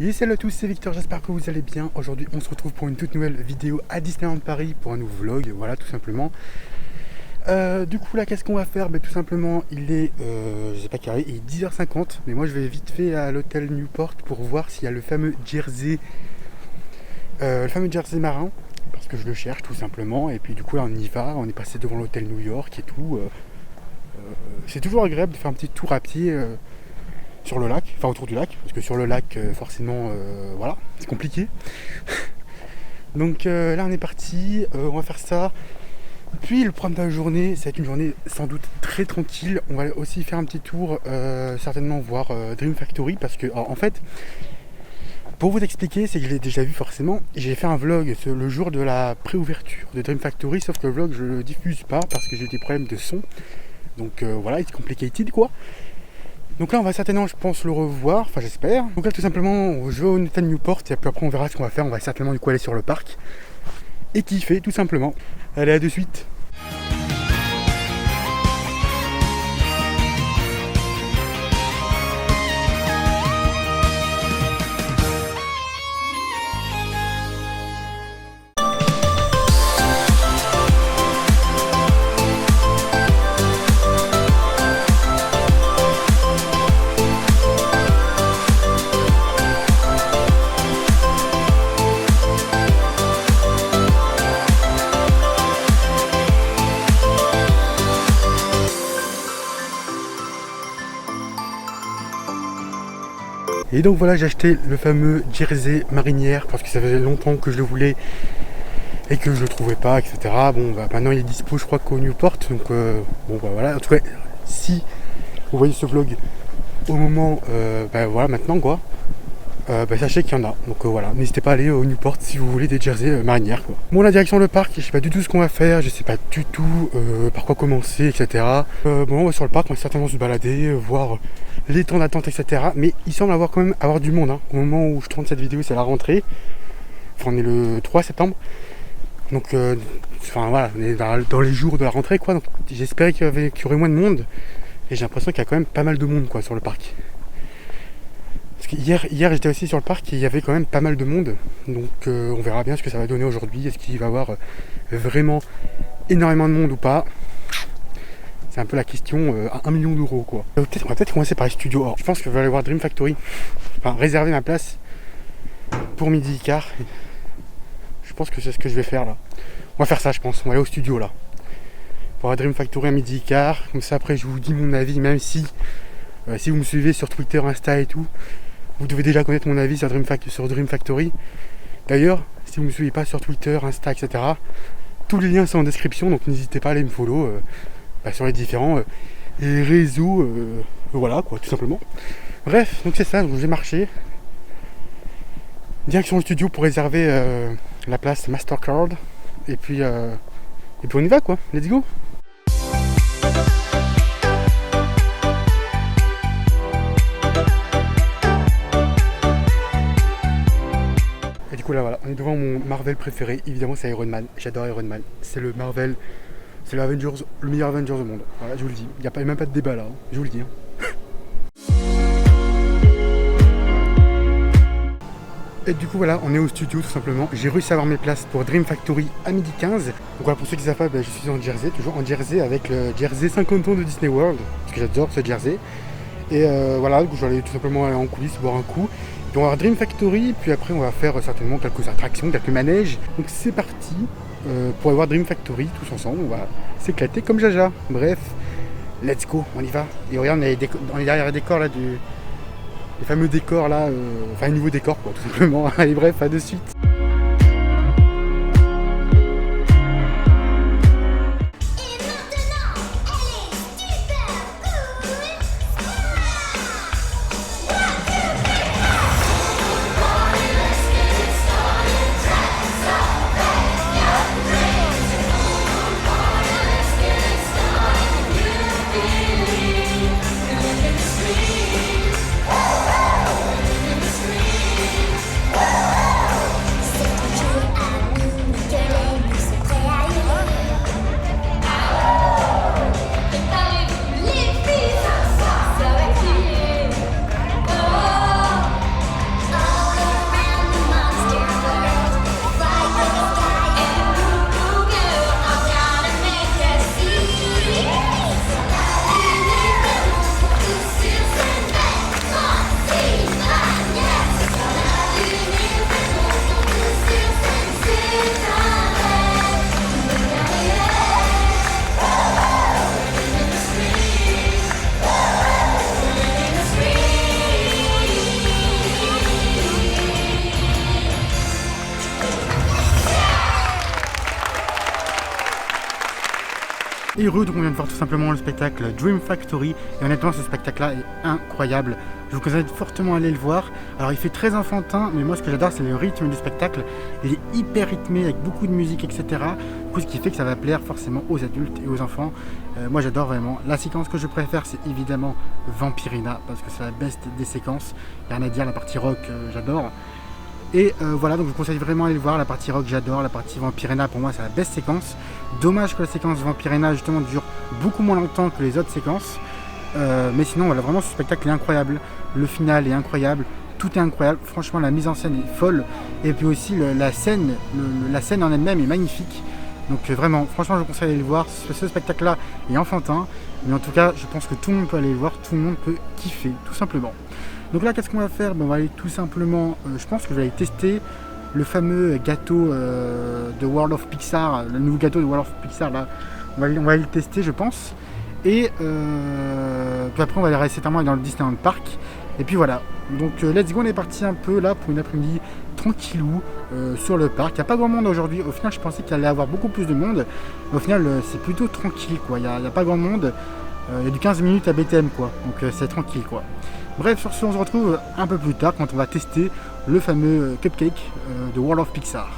Et salut à tous, c'est Victor, j'espère que vous allez bien. Aujourd'hui on se retrouve pour une toute nouvelle vidéo à Disneyland Paris pour un nouveau vlog, voilà tout simplement. Du coup là qu'est-ce qu'on va faire? Tout simplement il est, je sais pas quelle heure il est 10h50, mais moi je vais vite fait à l'hôtel Newport pour voir s'il y a le fameux jersey marin, parce que je le cherche tout simplement. Et puis du coup là on y va, on est passé devant l'hôtel New York et tout. C'est toujours agréable de faire un petit tour à pied sur le lac, enfin autour du lac, parce que sur le lac forcément voilà, c'est compliqué. Donc là on est parti, on va faire ça. Puis le programme de la journée, ça va être une journée sans doute très tranquille. On va aussi faire un petit tour, certainement voir Dream Factory, parce que en fait, pour vous expliquer, c'est que je l'ai déjà vu forcément. J'ai fait un vlog le jour de la préouverture de Dream Factory, sauf que le vlog je le diffuse pas parce que j'ai des problèmes de son. Donc voilà, it's complicated quoi. Donc là on va certainement, je pense, le revoir, enfin j'espère. Donc là tout simplement je vais au hôtel Newport et puis après on verra ce qu'on va faire. On va certainement du coup aller sur le parc et kiffer tout simplement. Allez, à de suite. Et donc voilà, j'ai acheté le fameux jersey marinière parce que ça faisait longtemps que je le voulais et que je le trouvais pas, etc. Bon, maintenant il est dispo, je crois qu'au Newport. Donc bon, voilà. En tout cas, si vous voyez ce vlog au moment, voilà, maintenant quoi, sachez qu'il y en a. Donc voilà, n'hésitez pas à aller au Newport si vous voulez des jerseys marinières quoi. Bon, la direction le parc, je sais pas du tout ce qu'on va faire, je sais pas du tout par quoi commencer, etc. Bon, on va sur le parc, on va certainement se balader, voir les temps d'attente, etc. Mais il semble quand même avoir du monde. Au moment où je tourne cette vidéo, c'est la rentrée. Enfin, on est le 3 septembre. Donc, voilà, on est dans les jours de la rentrée, quoi. Donc, j'espérais qu'il y aurait moins de monde. Et j'ai l'impression qu'il y a quand même pas mal de monde, quoi, sur le parc. Parce que hier j'étais aussi sur le parc et il y avait quand même pas mal de monde. Donc, on verra bien ce que ça va donner aujourd'hui. Est-ce qu'il va y avoir vraiment énormément de monde ou pas? C'est un peu la question à 1 million d'euros quoi. On va peut-être commencer par les studios. Alors, je pense que je vais aller voir Dream Factory. Enfin, réserver ma place pour midi et quart. Je pense que c'est ce que je vais faire là. On va faire ça, je pense. On va aller au studio là. Pour voir Dream Factory à midi et quart. Comme ça après je vous dis mon avis, même si si vous me suivez sur Twitter, Insta et tout, vous devez déjà connaître mon avis sur Dream Factory. D'ailleurs, si vous ne me suivez pas sur Twitter, Insta, etc., tous les liens sont en description, donc n'hésitez pas à aller me follow. Sur les différents réseaux, voilà quoi, tout simplement. Bref, donc c'est ça, donc je vais marcher direction le studio pour réserver la place Mastercard et puis on y va quoi, let's go. Et du coup là voilà, on est devant mon Marvel préféré, évidemment c'est Iron Man, j'adore Iron Man, c'est le Marvel. C'est le meilleur Avengers au monde. Voilà, je vous le dis. Il n'y a même pas de débat là. Je vous le dis. Et du coup, voilà, on est au studio tout simplement. J'ai réussi à avoir mes places pour Dream Factory à 12h15. Donc voilà, pour ceux qui ne savent pas, je suis en jersey, toujours en jersey avec le jersey 50 ans de Disney World. Parce que j'adore ce jersey. Et voilà, du coup, je vais aller tout simplement aller en coulisses, boire un coup. Puis on va voir Dream Factory. Puis après, on va faire certainement quelques attractions, quelques manèges. Donc c'est parti. Pour aller voir Dream Factory tous ensemble, on va s'éclater comme Jaja. Bref, let's go, on y va. Et regarde, on est derrière les décors là, les fameux décors là, enfin les nouveaux décors quoi, tout simplement. Allez, bref, à de suite. heureux, donc on vient de voir tout simplement le spectacle Dream Factory. Et honnêtement, ce spectacle-là est incroyable. Je vous conseille fortement d'aller le voir. Alors il fait très enfantin, mais moi ce que j'adore c'est le rythme du spectacle. Il est hyper rythmé avec beaucoup de musique, etc. Du coup, ce qui fait que ça va plaire forcément aux adultes et aux enfants. Moi j'adore vraiment. La séquence que je préfère c'est évidemment Vampirina, parce que c'est la best des séquences. Il n'y a rien à dire, la partie rock j'adore. Et voilà, donc je vous conseille vraiment d'aller le voir. La partie rock j'adore, la partie Vampirina pour moi c'est la best séquence. Dommage que la séquence Vampirina justement dure beaucoup moins longtemps que les autres séquences. Mais sinon voilà, vraiment ce spectacle est incroyable. Le final est incroyable, tout est incroyable. Franchement la mise en scène est folle. Et puis aussi la scène en elle-même est magnifique. Donc vraiment, franchement je vous conseille d'aller le voir. Ce spectacle là est enfantin. Mais en tout cas je pense que tout le monde peut aller le voir, tout le monde peut kiffer, tout simplement. Donc là, qu'est-ce qu'on va faire? On va aller tout simplement, je pense que je vais aller tester le fameux gâteau de World of Pixar, le nouveau gâteau de World of Pixar là. On va aller le tester, je pense. Et puis après, on va aller récemment dans le Disneyland Park. Et puis voilà. Donc let's go, on est parti un peu là pour une après-midi tranquillou sur le parc. Il n'y a pas grand monde aujourd'hui. Au final, je pensais qu'il allait y avoir beaucoup plus de monde. Mais au final, c'est plutôt tranquille quoi. Il n'y a pas grand monde. Il y a du 15 minutes à BTM quoi. Donc c'est tranquille quoi. Bref, sur ce, on se retrouve un peu plus tard quand on va tester le fameux cupcake de World of Pixar.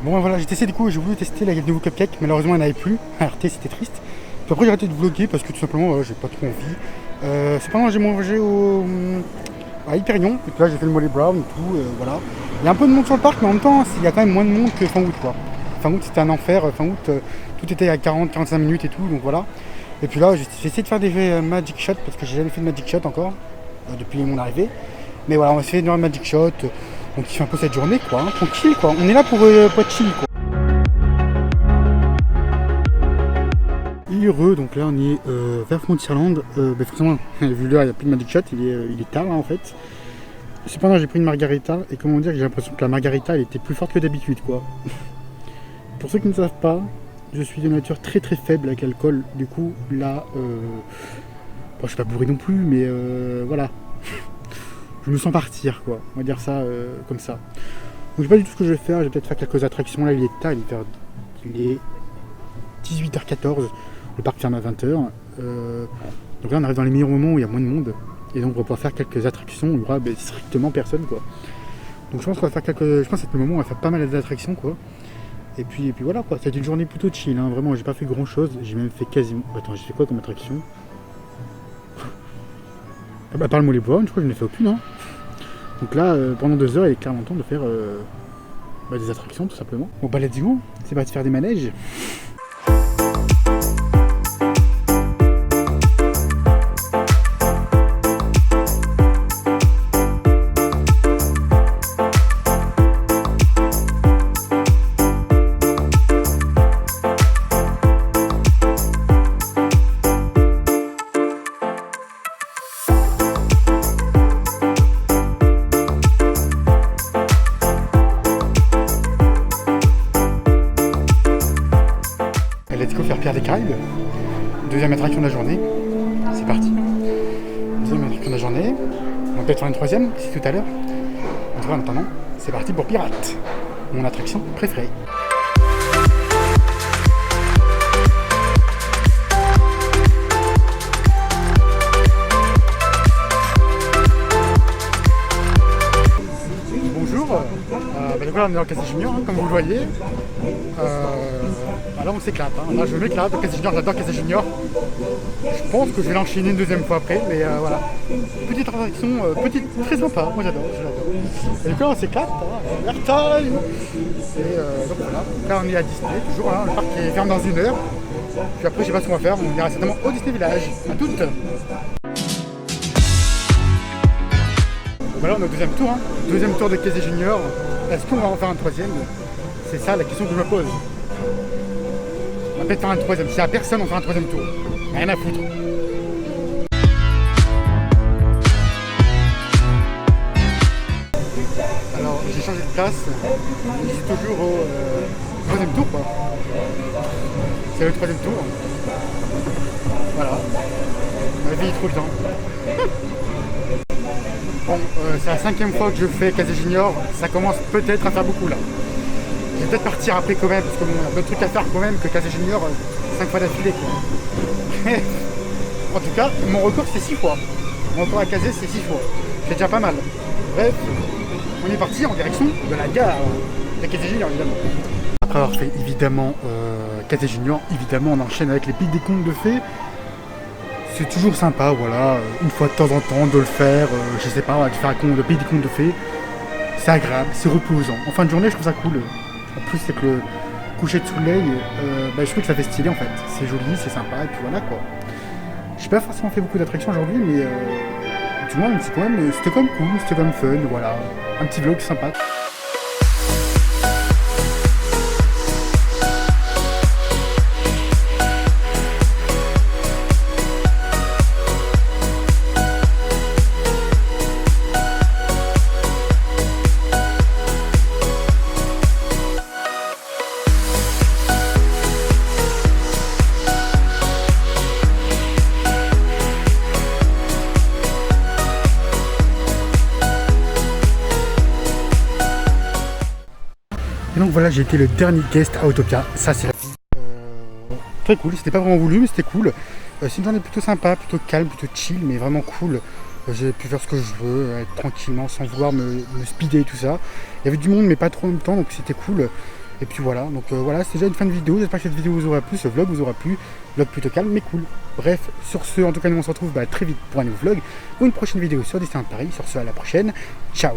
Bon voilà, j'ai testé du coup, j'ai voulu tester la nouveau cupcake, malheureusement elle n'avait plus, arrêté, c'était triste. Puis après j'ai arrêté de vlogger parce que tout simplement voilà, j'ai pas trop envie. Cependant j'ai mangé à Hyperion, et puis là j'ai fait le Molly Brown et tout, voilà. Il y a un peu de monde sur le parc, mais en même temps il y a quand même moins de monde que fin août quoi. Fin août c'était un enfer, fin août tout était à 40-45 minutes et tout, donc voilà. Et puis là j'ai essayé de faire des Magic Shots parce que j'ai jamais fait de Magic Shot encore, depuis mon arrivée. Mais voilà, on va essayer de faire Magic Shot. Donc il fait un peu cette journée quoi, hein, tranquille quoi. On est là pour être chill quoi. Heureux, donc là on est vers Frontierland. Forcément, vu l'heure il n'y a plus de Magic Shot, il est tard là en fait. Cependant j'ai pris une margarita et comment dire, j'ai l'impression que la margarita elle était plus forte que d'habitude quoi. Pour ceux qui ne savent pas, je suis de nature très très faible avec l'alcool. Du coup là, je suis pas bourré non plus, mais voilà. Je me sens partir quoi, on va dire ça comme ça. Donc je sais pas du tout ce que je vais faire, je vais peut-être faire quelques attractions. Là il est tard, il est 18h14, le parc ferme à 20h. Donc là on arrive dans les meilleurs moments où il y a moins de monde. Et donc on va pouvoir faire quelques attractions où il y aura strictement personne quoi. Donc je pense qu'on va faire je pense que c'est le moment où on va faire pas mal d'attractions quoi. Et puis voilà quoi, c'est une journée plutôt chill, hein. Vraiment j'ai pas fait grand chose, j'ai même fait quasiment. Attends, j'ai fait quoi comme attraction? À part le Molly Brown, je crois que je n'ai fait aucune. Hein. Donc là, pendant 2 heures, il est clairement temps de faire des attractions tout simplement. Bon bah let's go, c'est parti faire des manèges. Let's go faire Pierre des Caraïbes. Deuxième attraction de la journée. C'est parti. Deuxième attraction de la journée. On va peut-être faire une troisième, c'est tout à l'heure. En tout cas, en attendant, c'est parti pour Pirate. Mon attraction préférée. Bonjour. Donc là, on est dans le Casino Junior, hein, comme vous le voyez. Là on s'éclate, hein. Là je m'éclate au Casino Junior, j'adore Casino Junior. Je pense que je vais l'enchaîner une deuxième fois après, mais voilà. Petite attraction, très sympa, moi j'adore. Et donc là on s'éclate, hein. Airtime. Et donc voilà, là on est à Disney, toujours là, le parc est ferme dans 1 heure. Puis après je sais pas ce qu'on va faire, on ira certainement au Disney Village. À toutes. Voilà, on est au deuxième tour, hein. Deuxième tour de Casino Junior. Est-ce qu'on va en faire un troisième? C'est ça la question que je me pose. On va peut-être faire un troisième. S'il n'y a personne, on fera un troisième tour. Rien à foutre. Alors, j'ai changé de place. Je suis toujours au troisième tour, quoi. C'est le troisième tour. Voilà. Ma vie est trop bien. Bon, c'est la 5e fois que je fais Casé Junior. Ça commence peut-être à faire beaucoup, là. Je vais peut-être partir après quand même, parce que bon, il y a d'autres trucs à faire quand même que Casé Junior 5 fois d'affilée, quoi. En tout cas, mon record c'est 6 fois. Mon record à Casé c'est 6 fois. C'est déjà pas mal. Bref, on est parti en direction de la gare de Casé Junior, évidemment. Après avoir fait évidemment Casé Junior, évidemment on enchaîne avec les pics des contes de fées. C'est toujours sympa, voilà, une fois de temps en temps de le faire, je sais pas, de faire le pic des contes de fées. C'est agréable, c'est reposant. En fin de journée, je trouve ça cool. En plus, c'est que le coucher de soleil, je trouve que ça fait stylé en fait. C'est joli, c'est sympa, et puis voilà quoi. J'ai pas forcément fait beaucoup d'attractions aujourd'hui, mais du moins, c'était quand même cool, c'était quand même fun, voilà. Un petit vlog sympa. Et donc voilà, j'ai été le dernier guest à Autopia. Ça, c'est la vie. Très cool. C'était pas vraiment voulu, mais c'était cool. C'est une journée plutôt sympa, plutôt calme, plutôt chill, mais vraiment cool. J'ai pu faire ce que je veux, être tranquillement, sans vouloir me speeder et tout ça. Il y avait du monde, mais pas trop en même temps, donc c'était cool. Et puis voilà, donc voilà, c'est déjà une fin de vidéo. J'espère que cette vidéo vous aura plu, ce vlog vous aura plu. Vlog plutôt calme, mais cool. Bref, sur ce, en tout cas, nous on se retrouve très vite pour un nouveau vlog ou une prochaine vidéo sur Disneyland Paris. Sur ce, à la prochaine. Ciao.